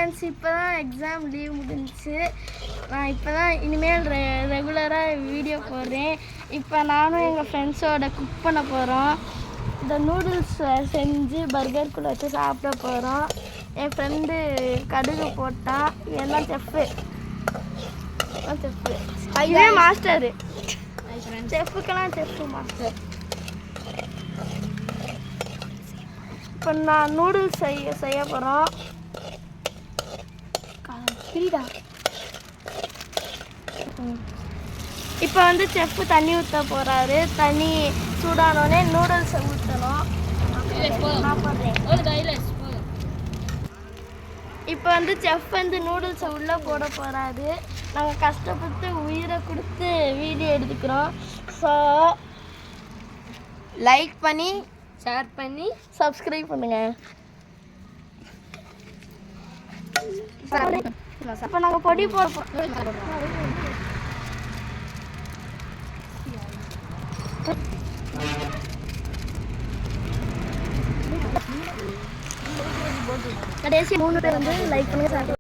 Friends, இப்போ தான் exam leave முடிஞ்சிச்சு. நான் இப்போ தான் இனிமேல் ரெகுலராக வீடியோ போடுறேன். இப்போ நானும் எங்கள் ஃப்ரெண்ட்ஸோட குக் பண்ண போகிறோம். இந்த நூடுல்ஸ் செஞ்சு பர்கருக்குள்ளே வச்சு சாப்பிட போகிறோம். என் ஃப்ரெண்டு கடுகு போட்டான். எல்லாம் செஃப்பு இதே மாஸ்டரு. செஃப்புக்கெல்லாம் chef master. இப்போ நான் நூடுல்ஸ் செய்ய போகிறோம். இப்போ வந்து செஃப்பு தண்ணி ஊற்ற போகிறாரு. தண்ணி சூடானோடனே நூடுல்ஸை ஊற்றணும். இப்போ வந்து செஃப் வந்து நூடுல்ஸை உள்ளே போட போகிறாரு. நாங்கள் கஷ்டப்பட்டு உயிரை கொடுத்து வீடியோ எடுத்துக்கிறோம். ஸோ லைக் பண்ணி ஷேர் பண்ணி சப்ஸ்கிரைப் பண்ணுங்க. இப்போ நாங்கள் பொடி போடுறோம். கடைசி 3 பேர் வந்து லைக் பண்ணுங்க சார்.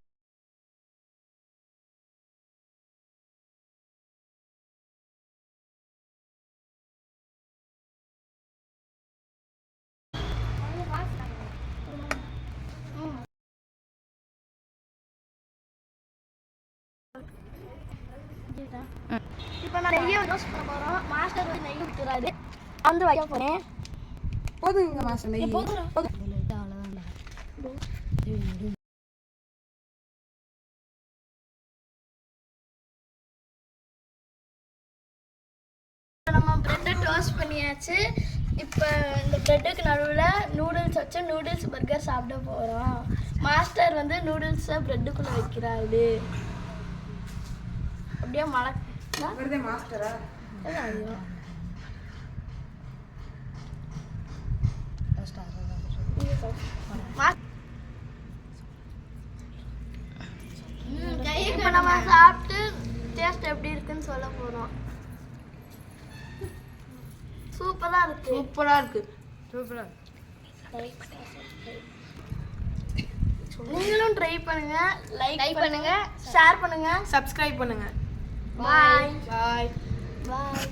இப்போ நான் நெய்யை ரோஸ்ட் பண்ண போகிறோம். மாஸ்டர் வந்து நெய் ஊற்றுறாரு. வந்து வைக்க போகிறேன். போதுங்க மாஸ்டர் நெய். நம்ம ப்ரெட்டை டோஸ்ட் பண்ணியாச்சு. இப்போ இந்த ப்ரெட்டுக்கு நடுவில் நூடுல்ஸ் வச்சு நூடுல்ஸ் பர்கர் சாப்பிட போகிறோம். மாஸ்டர் வந்து நூடுல்ஸை ப்ரெட்டுக்குள்ளே வைக்கிறாரு. அப்படியே வருதே மாஸ்டரா? இப்போ நம்ம சாப்பிட்டு டேஸ்ட் எப்படி இருக்குன்னு சொல்ல போகிறோம். சூப்பராக இருக்கு. நீங்களும் ட்ரை பண்ணுங்க. லைக் பண்ணுங்க, ஷேர் பண்ணுங்க, சப்ஸ்கிரைப் பண்ணுங்க. பாய் பாய். பாய்.